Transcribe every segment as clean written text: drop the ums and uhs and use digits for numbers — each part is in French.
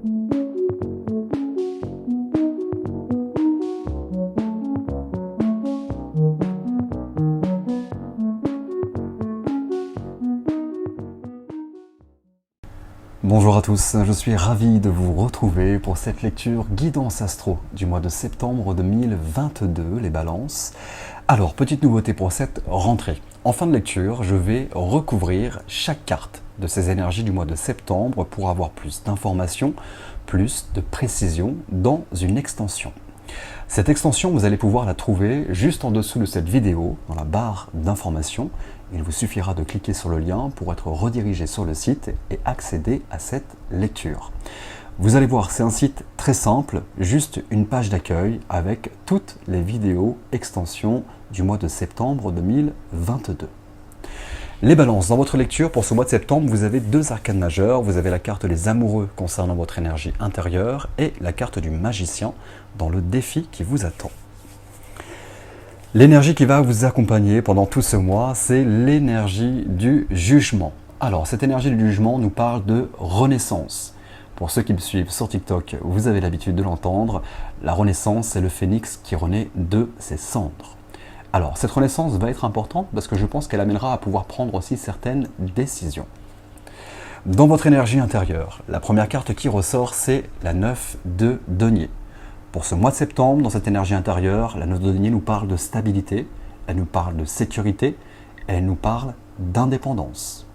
Bonjour à tous, je suis ravi de vous retrouver pour cette lecture Guidance Astro du mois de septembre 2022, les balances. Alors, petite nouveauté pour cette rentrée. En fin de lecture, je vais recouvrir chaque carte de ces énergies du mois de septembre pour avoir plus d'informations, plus de précision dans une extension. Cette extension, vous allez pouvoir la trouver juste en dessous de cette vidéo, dans la barre d'informations. Il vous suffira de cliquer sur le lien pour être redirigé sur le site et accéder à cette lecture. Vous allez voir, c'est un site très simple, juste une page d'accueil avec toutes les vidéos extensions du mois de septembre 2022. Les balances, dans votre lecture pour ce mois de septembre, vous avez deux arcanes majeures. Vous avez la carte des amoureux concernant votre énergie intérieure et la carte du magicien dans le défi qui vous attend. L'énergie qui va vous accompagner pendant tout ce mois, c'est l'énergie du jugement. Alors, cette énergie du jugement nous parle de renaissance. Pour ceux qui me suivent sur TikTok, vous avez l'habitude de l'entendre. La renaissance, c'est le phénix qui renaît de ses cendres. Alors, cette renaissance va être importante parce que je pense qu'elle amènera à pouvoir prendre aussi certaines décisions. Dans votre énergie intérieure, la première carte qui ressort, c'est la 9 de denier. Pour ce mois de septembre, dans cette énergie intérieure, la 9 de denier nous parle de stabilité, elle nous parle de sécurité, elle nous parle d'indépendance.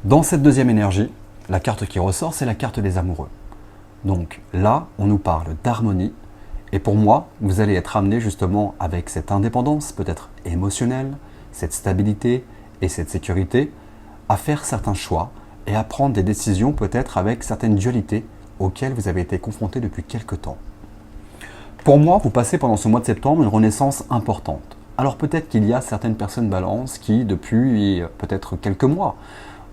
Dans cette deuxième énergie, la carte qui ressort, c'est la carte des amoureux. Donc là, on nous parle d'harmonie. Et pour moi, vous allez être amené justement avec cette indépendance, peut-être émotionnelle, cette stabilité et cette sécurité, à faire certains choix et à prendre des décisions peut-être avec certaines dualités auxquelles vous avez été confrontés depuis quelque temps. Pour moi, vous passez pendant ce mois de septembre une renaissance importante. Alors peut-être qu'il y a certaines personnes balance qui, depuis peut-être quelques mois,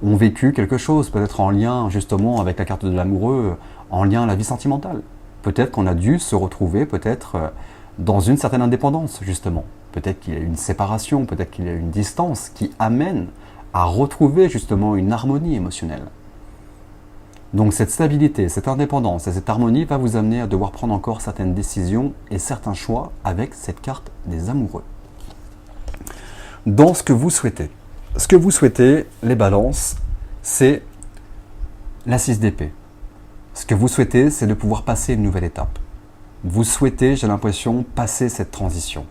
ont vécu quelque chose, peut-être en lien justement avec la carte de l'amoureux, en lien à la vie sentimentale. Peut-être qu'on a dû se retrouver peut-être dans une certaine indépendance, justement. Peut-être qu'il y a une séparation, peut-être qu'il y a une distance qui amène à retrouver justement une harmonie émotionnelle. Donc cette stabilité, cette indépendance et cette harmonie va vous amener à devoir prendre encore certaines décisions et certains choix avec cette carte des amoureux. Dans ce que vous souhaitez. Ce que vous souhaitez, les balances, c'est la 6 d'épée. Ce que vous souhaitez, c'est de pouvoir passer une nouvelle étape. Vous souhaitez, j'ai l'impression, passer cette transition.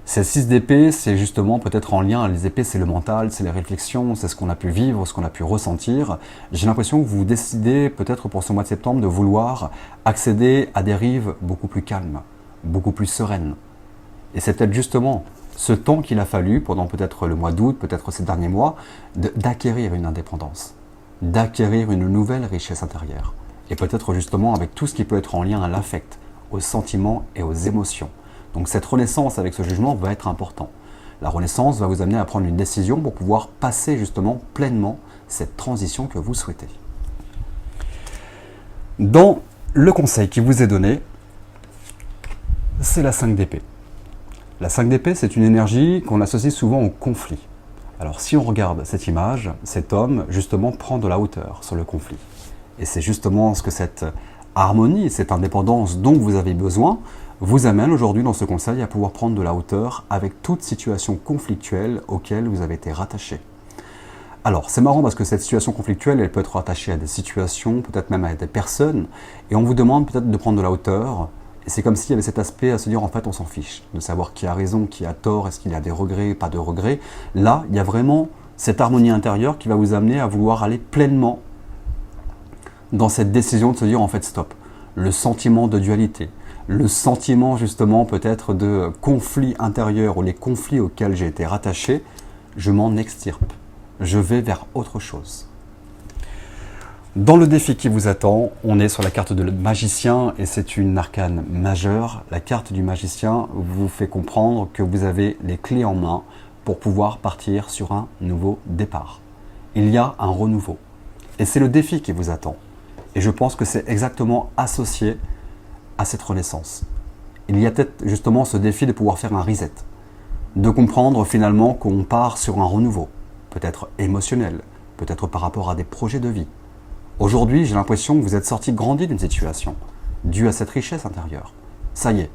Cette 6 d'épée, c'est justement peut-être en lien, les épées c'est le mental, c'est les réflexions, c'est ce qu'on a pu vivre, ce qu'on a pu ressentir. J'ai l'impression que vous décidez peut-être pour ce mois de septembre de vouloir accéder à des rives beaucoup plus calmes, beaucoup plus sereines. Et c'est peut-être justement ce temps qu'il a fallu, pendant peut-être le mois d'août, peut-être ces derniers mois, d'acquérir une indépendance, d'acquérir une nouvelle richesse intérieure. Et peut-être justement avec tout ce qui peut être en lien à l'affect, aux sentiments et aux émotions. Donc cette renaissance avec ce jugement va être important. La renaissance va vous amener à prendre une décision pour pouvoir passer justement pleinement cette transition que vous souhaitez. Dans le conseil qui vous est donné, c'est la 5 d'épée. La 5 d'épée, c'est une énergie qu'on associe souvent au conflit. Alors si on regarde cette image, cet homme justement prend de la hauteur sur le conflit. Et c'est justement ce que cette harmonie, cette indépendance dont vous avez besoin, vous amène aujourd'hui dans ce conseil à pouvoir prendre de la hauteur avec toute situation conflictuelle auquel vous avez été rattaché. Alors c'est marrant parce que cette situation conflictuelle, elle peut être rattachée à des situations, peut-être même à des personnes, et on vous demande peut-être de prendre de la hauteur, et c'est comme s'il y avait cet aspect à se dire en fait on s'en fiche, de savoir qui a raison, qui a tort, est-ce qu'il y a des regrets, pas de regrets. Là, il y a vraiment cette harmonie intérieure qui va vous amener à vouloir aller pleinement dans cette décision de se dire en fait stop. Le sentiment de dualité, le sentiment justement peut-être de conflit intérieur ou les conflits auxquels j'ai été rattaché, je m'en extirpe. Je vais vers autre chose. Dans le défi qui vous attend, on est sur la carte de magicien et c'est une arcane majeure. La carte du magicien vous fait comprendre que vous avez les clés en main pour pouvoir partir sur un nouveau départ. Il y a un renouveau et c'est le défi qui vous attend. Et je pense que c'est exactement associé à cette renaissance. Il y a peut-être justement ce défi de pouvoir faire un reset, de comprendre finalement qu'on part sur un renouveau, peut-être émotionnel, peut-être par rapport à des projets de vie, Aujourd'hui, j'ai l'impression que vous êtes sorti grandi d'une situation, due à cette richesse intérieure. Ça y est,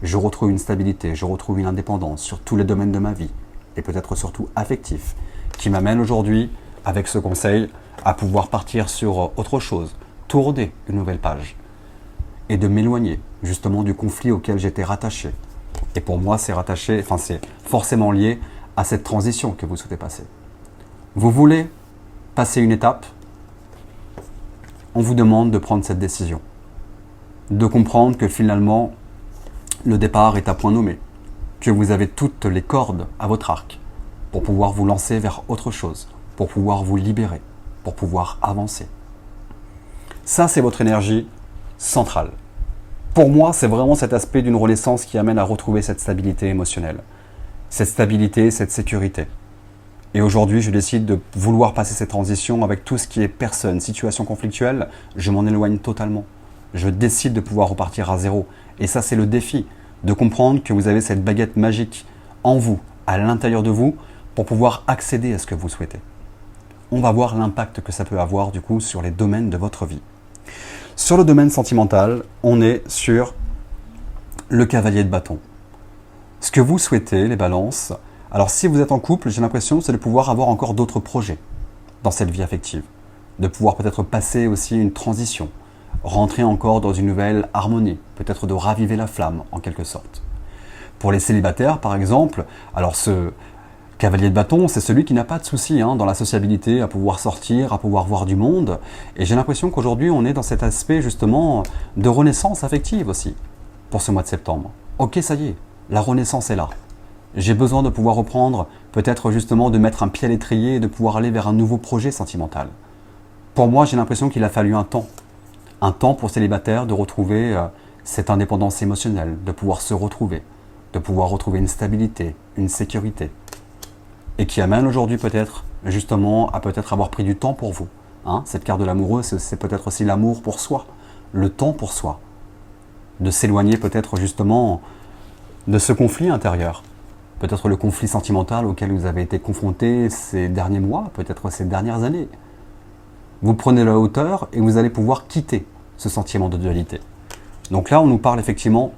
je retrouve une stabilité, je retrouve une indépendance sur tous les domaines de ma vie, et peut-être surtout affectif, qui m'amène aujourd'hui, avec ce conseil, à pouvoir partir sur autre chose, tourner une nouvelle page, et de m'éloigner justement du conflit auquel j'étais rattaché. Et pour moi, c'est forcément lié à cette transition que vous souhaitez passer. Vous voulez passer une étape, on vous demande de prendre cette décision, de comprendre que finalement, le départ est à point nommé, que vous avez toutes les cordes à votre arc pour pouvoir vous lancer vers autre chose, pour pouvoir vous libérer, pour pouvoir avancer. Ça, c'est votre énergie centrale. Pour moi, c'est vraiment cet aspect d'une renaissance qui amène à retrouver cette stabilité émotionnelle, cette stabilité, cette sécurité. Et aujourd'hui, je décide de vouloir passer cette transition avec tout ce qui est personne, situation conflictuelle, je m'en éloigne totalement. Je décide de pouvoir repartir à zéro. Et ça, c'est le défi, de comprendre que vous avez cette baguette magique en vous, à l'intérieur de vous, pour pouvoir accéder à ce que vous souhaitez. On va voir l'impact que ça peut avoir, du coup, sur les domaines de votre vie. Sur le domaine sentimental, on est sur le cavalier de bâton. Ce que vous souhaitez, les balances, alors si vous êtes en couple, j'ai l'impression c'est de pouvoir avoir encore d'autres projets dans cette vie affective, de pouvoir peut-être passer aussi une transition, rentrer encore dans une nouvelle harmonie, peut-être de raviver la flamme en quelque sorte. Pour les célibataires par exemple, alors ce cavalier de bâton, c'est celui qui n'a pas de soucis dans la sociabilité, à pouvoir sortir, à pouvoir voir du monde, et j'ai l'impression qu'aujourd'hui on est dans cet aspect justement de renaissance affective aussi, pour ce mois de septembre. Ok, ça y est, la renaissance est là. J'ai besoin de pouvoir reprendre, peut-être justement de mettre un pied à l'étrier et de pouvoir aller vers un nouveau projet sentimental. Pour moi, j'ai l'impression qu'il a fallu un temps pour célibataire de retrouver cette indépendance émotionnelle, de pouvoir se retrouver, de pouvoir retrouver une stabilité, une sécurité. Et qui amène aujourd'hui peut-être, justement, à peut-être avoir pris du temps pour vous. Cette carte de l'amoureux, c'est peut-être aussi l'amour pour soi, le temps pour soi. De s'éloigner peut-être justement de ce conflit intérieur. Peut-être le conflit sentimental auquel vous avez été confronté ces derniers mois, peut-être ces dernières années. Vous prenez la hauteur et vous allez pouvoir quitter ce sentiment de dualité. Donc là, on nous parle effectivement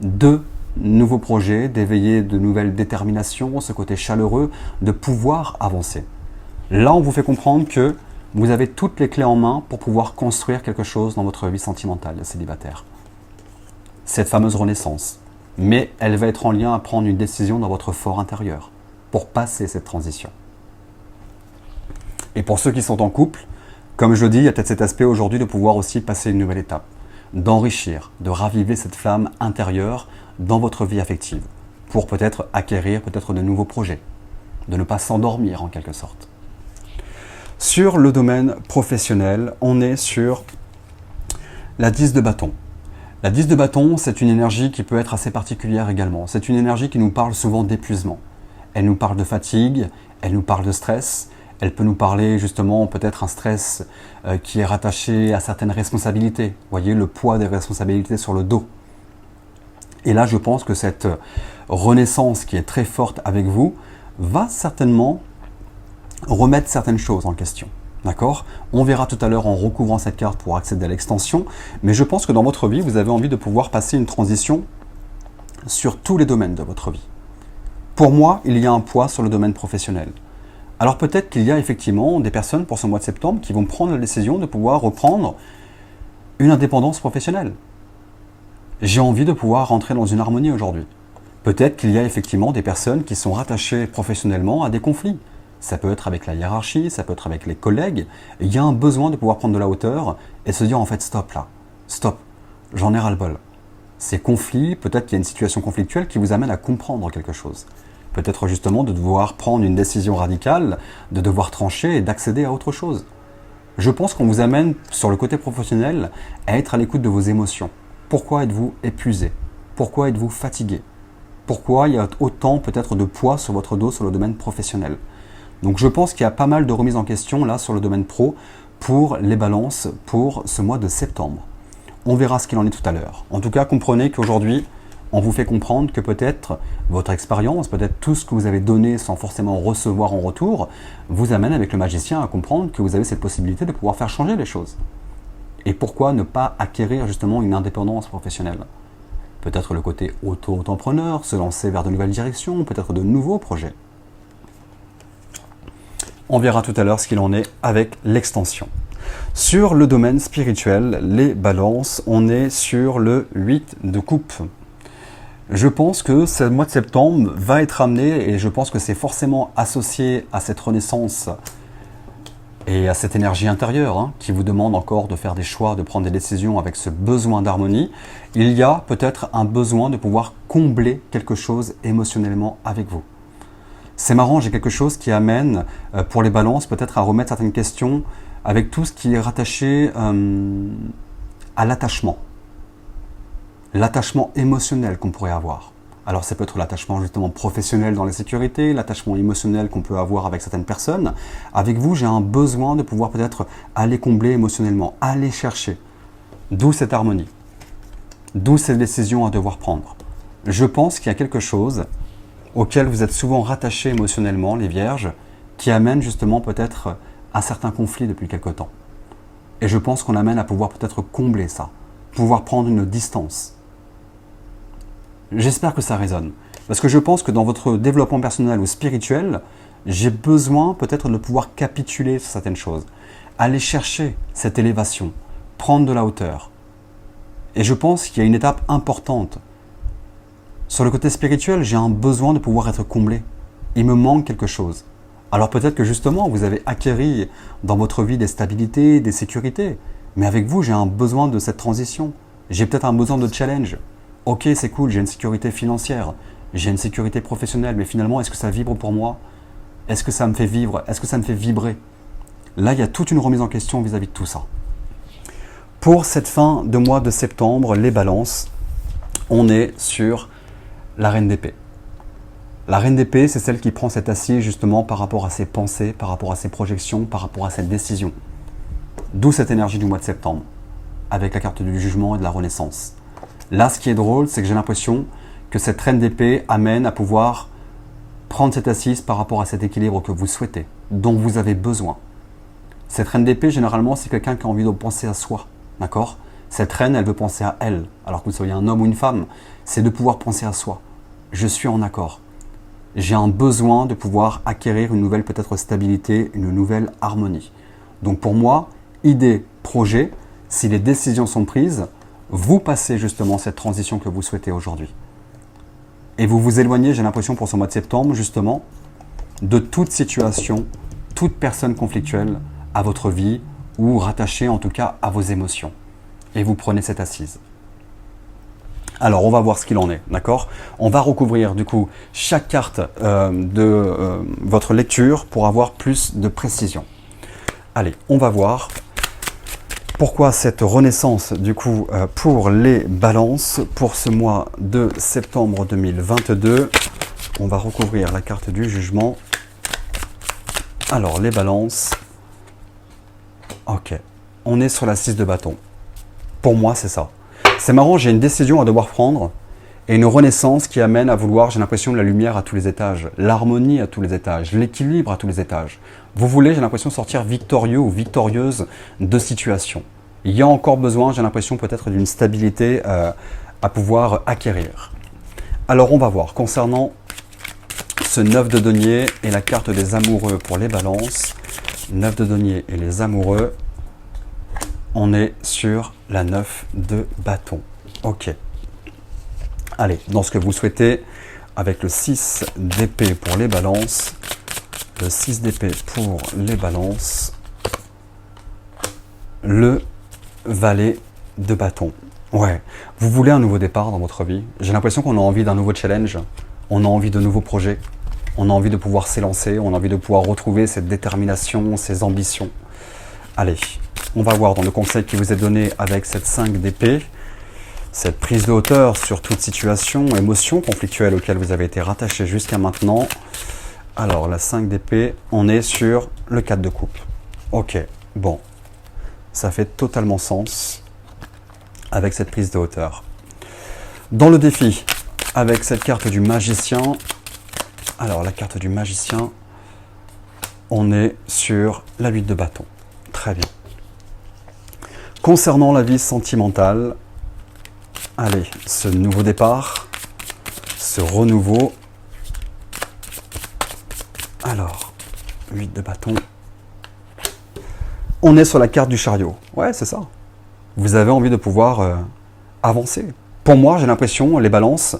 de nouveaux projets, d'éveiller de nouvelles déterminations, ce côté chaleureux, de pouvoir avancer. Là, on vous fait comprendre que vous avez toutes les clés en main pour pouvoir construire quelque chose dans votre vie sentimentale de célibataire. Cette fameuse renaissance. Mais elle va être en lien à prendre une décision dans votre fort intérieur pour passer cette transition. Et pour ceux qui sont en couple, comme je le dis, il y a peut-être cet aspect aujourd'hui de pouvoir aussi passer une nouvelle étape, d'enrichir, de raviver cette flamme intérieure dans votre vie affective, pour peut-être acquérir peut-être de nouveaux projets, de ne pas s'endormir en quelque sorte. Sur le domaine professionnel, on est sur la 10 de bâton. La 10 de bâton, c'est une énergie qui peut être assez particulière également. C'est une énergie qui nous parle souvent d'épuisement. Elle nous parle de fatigue, elle nous parle de stress, elle peut nous parler justement peut-être un stress qui est rattaché à certaines responsabilités. Vous voyez, le poids des responsabilités sur le dos. Et là, je pense que cette renaissance qui est très forte avec vous va certainement remettre certaines choses en question. D'accord ? On verra tout à l'heure en recouvrant cette carte pour accéder à l'extension, mais je pense que dans votre vie, vous avez envie de pouvoir passer une transition sur tous les domaines de votre vie. Pour moi, il y a un poids sur le domaine professionnel. Alors peut-être qu'il y a effectivement des personnes pour ce mois de septembre qui vont prendre la décision de pouvoir reprendre une indépendance professionnelle. J'ai envie de pouvoir rentrer dans une harmonie aujourd'hui. Peut-être qu'il y a effectivement des personnes qui sont rattachées professionnellement à des conflits. Ça peut être avec la hiérarchie, ça peut être avec les collègues. Il y a un besoin de pouvoir prendre de la hauteur et se dire en fait stop là, stop, j'en ai ras-le-bol. Ces conflits, peut-être qu'il y a une situation conflictuelle qui vous amène à comprendre quelque chose. Peut-être justement de devoir prendre une décision radicale, de devoir trancher et d'accéder à autre chose. Je pense qu'on vous amène sur le côté professionnel à être à l'écoute de vos émotions. Pourquoi êtes-vous épuisé? Pourquoi êtes-vous fatigué? Pourquoi il y a autant peut-être de poids sur votre dos sur le domaine professionnel? Donc je pense qu'il y a pas mal de remises en question là sur le domaine pro pour les balances pour ce mois de septembre. On verra ce qu'il en est tout à l'heure. En tout cas, comprenez qu'aujourd'hui, On vous fait comprendre que peut-être votre expérience, peut-être tout ce que vous avez donné sans forcément recevoir en retour, vous amène avec le magicien à comprendre que vous avez cette possibilité de pouvoir faire changer les choses. Et pourquoi ne pas acquérir justement une indépendance professionnelle? Peut-être le côté auto-entrepreneur, se lancer vers de nouvelles directions, peut-être de nouveaux projets. On verra tout à l'heure ce qu'il en est avec l'extension. Sur le domaine spirituel, les balances, on est sur le 8 de coupe. Je pense que ce mois de septembre va être amené, et je pense que c'est forcément associé à cette renaissance et à cette énergie intérieure qui vous demande encore de faire des choix, de prendre des décisions avec ce besoin d'harmonie. Il y a peut-être un besoin de pouvoir combler quelque chose émotionnellement avec vous. C'est marrant, j'ai quelque chose qui amène pour les balances peut-être à remettre certaines questions avec tout ce qui est rattaché à l'attachement. L'attachement émotionnel qu'on pourrait avoir. Alors ça peut être l'attachement justement professionnel dans la sécurité, l'attachement émotionnel qu'on peut avoir avec certaines personnes. Avec vous, j'ai un besoin de pouvoir peut-être aller combler émotionnellement, aller chercher. D'où cette harmonie. D'où cette décision à devoir prendre. Je pense qu'il y a quelque chose auquel vous êtes souvent rattachés émotionnellement, les vierges, qui amène justement peut-être à certains conflits depuis quelque temps. Et je pense qu'on amène à pouvoir peut-être combler ça, pouvoir prendre une distance. J'espère que ça résonne. Parce que je pense que dans votre développement personnel ou spirituel, j'ai besoin peut-être de pouvoir capituler sur certaines choses. Aller chercher cette élévation, prendre de la hauteur. Et je pense qu'il y a une étape importante. Sur le côté spirituel, j'ai un besoin de pouvoir être comblé. Il me manque quelque chose. Alors peut-être que justement, vous avez acquéri dans votre vie des stabilités, des sécurités. Mais avec vous, j'ai un besoin de cette transition. J'ai peut-être un besoin de challenge. Ok, c'est cool, j'ai une sécurité financière, j'ai une sécurité professionnelle, mais finalement, est-ce que ça vibre pour moi? Est-ce que ça me fait vivre? Est-ce que ça me fait vibrer? Là, il y a toute une remise en question vis-à-vis de tout ça. Pour cette fin de mois de septembre, les balances, on est sur la reine d'épée. La reine d'épée, c'est celle qui prend cette assise justement par rapport à ses pensées, par rapport à ses projections, par rapport à cette décision. D'où cette énergie du mois de septembre, avec la carte du jugement et de la renaissance. Là, ce qui est drôle, c'est que j'ai l'impression que cette reine d'épée amène à pouvoir prendre cette assise par rapport à cet équilibre que vous souhaitez, dont vous avez besoin. Cette reine d'épée, généralement, c'est quelqu'un qui a envie de penser à soi, d'accord? Cette reine, elle veut penser à elle, alors que vous soyez un homme ou une femme, c'est de pouvoir penser à soi. Je suis en accord. J'ai un besoin de pouvoir acquérir une nouvelle peut-être stabilité, une nouvelle harmonie. Donc pour moi, idée, projet, si les décisions sont prises, vous passez justement cette transition que vous souhaitez aujourd'hui. Et vous vous éloignez, j'ai l'impression pour ce mois de septembre, justement, de toute situation, toute personne conflictuelle à votre vie ou rattachée en tout cas à vos émotions. Et vous prenez cette assise. Alors, on va voir ce qu'il en est, d'accord? On va recouvrir du coup chaque carte de votre lecture pour avoir plus de précision. Allez, on va voir. Pourquoi cette renaissance du coup pour les balances pour ce mois de septembre 2022? On va recouvrir la carte du jugement. Alors les balances. Ok. On est sur la 6 de bâton. Pour moi c'est ça. C'est marrant, j'ai une décision à devoir prendre et une renaissance qui amène à vouloir, j'ai l'impression, la lumière à tous les étages, l'harmonie à tous les étages, l'équilibre à tous les étages. Vous voulez, j'ai l'impression, sortir victorieux ou victorieuse de situation. Il y a encore besoin, j'ai l'impression, peut-être d'une stabilité à pouvoir acquérir. Alors, on va voir. Concernant ce 9 de denier et la carte des amoureux pour les balances, 9 de denier et les amoureux, on est sur la 9 de bâton. Ok. Allez, dans ce que vous souhaitez, avec le 6 d'épée pour les balances, le 6 d'épée pour les balances, le valet de bâton. Ouais, vous voulez un nouveau départ dans votre vie. J'ai l'impression qu'on a envie d'un nouveau challenge, on a envie de nouveaux projets, on a envie de pouvoir s'élancer, on a envie de pouvoir retrouver cette détermination, ces ambitions. Allez, on va voir dans le conseil qui vous est donné avec cette 5 d'épée, cette prise de hauteur sur toute situation, émotion conflictuelle auquel vous avez été rattaché jusqu'à maintenant. Alors, la 5 d'épée, on est sur le 4 de coupe. Ok, bon, ça fait totalement sens avec cette prise de hauteur. Dans le défi, avec cette carte du magicien. Alors, la carte du magicien, on est sur la 8 de bâton. Très bien. Concernant la vie sentimentale, allez, ce nouveau départ, ce renouveau. Alors, 8 de bâton. On est sur la carte du chariot. Ouais, c'est ça. Vous avez envie de pouvoir avancer. Pour moi, j'ai l'impression, les balances,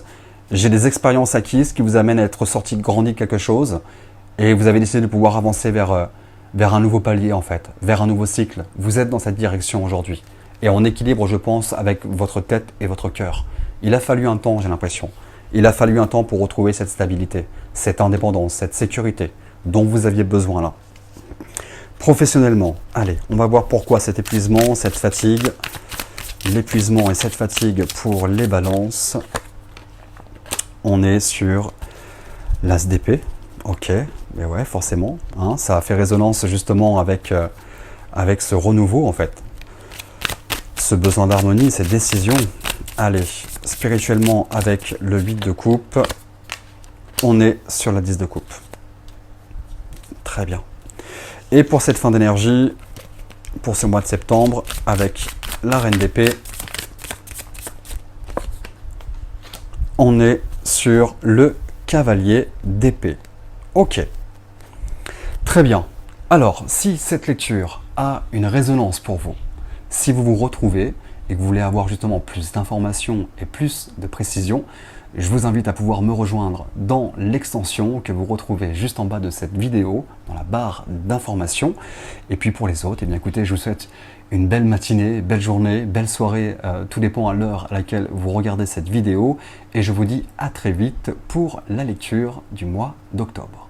j'ai des expériences acquises qui vous amènent à être sorti de grandi quelque chose et vous avez décidé de pouvoir avancer vers un nouveau palier en fait, vers un nouveau cycle. Vous êtes dans cette direction aujourd'hui et en équilibre, je pense, avec votre tête et votre cœur. Il a fallu un temps, j'ai l'impression. Il a fallu un temps pour retrouver cette stabilité, cette indépendance, cette sécurité dont vous aviez besoin là. Professionnellement, allez, on va voir pourquoi cet épuisement, cette fatigue. L'épuisement et cette fatigue pour les balances. On est sur l'as d'épée. Ok, mais ouais, forcément. Hein, ça a fait résonance justement avec ce renouveau en fait. Ce besoin d'harmonie, ces décisions. Allez, spirituellement avec le 8 de coupe, on est sur la 10 de coupe. Très bien. Et pour cette fin d'énergie, pour ce mois de septembre, avec la reine d'épée, on est sur le cavalier d'épée. Ok. Très bien. Alors, si cette lecture a une résonance pour vous, si vous vous retrouvez et que vous voulez avoir justement plus d'informations et plus de précision, je vous invite à pouvoir me rejoindre dans l'extension que vous retrouvez juste en bas de cette vidéo, dans la barre d'informations. Et puis pour les autres, eh bien écoutez, je vous souhaite une belle matinée, belle journée, belle soirée, tout dépend à l'heure à laquelle vous regardez cette vidéo. Et je vous dis à très vite pour la lecture du mois d'octobre.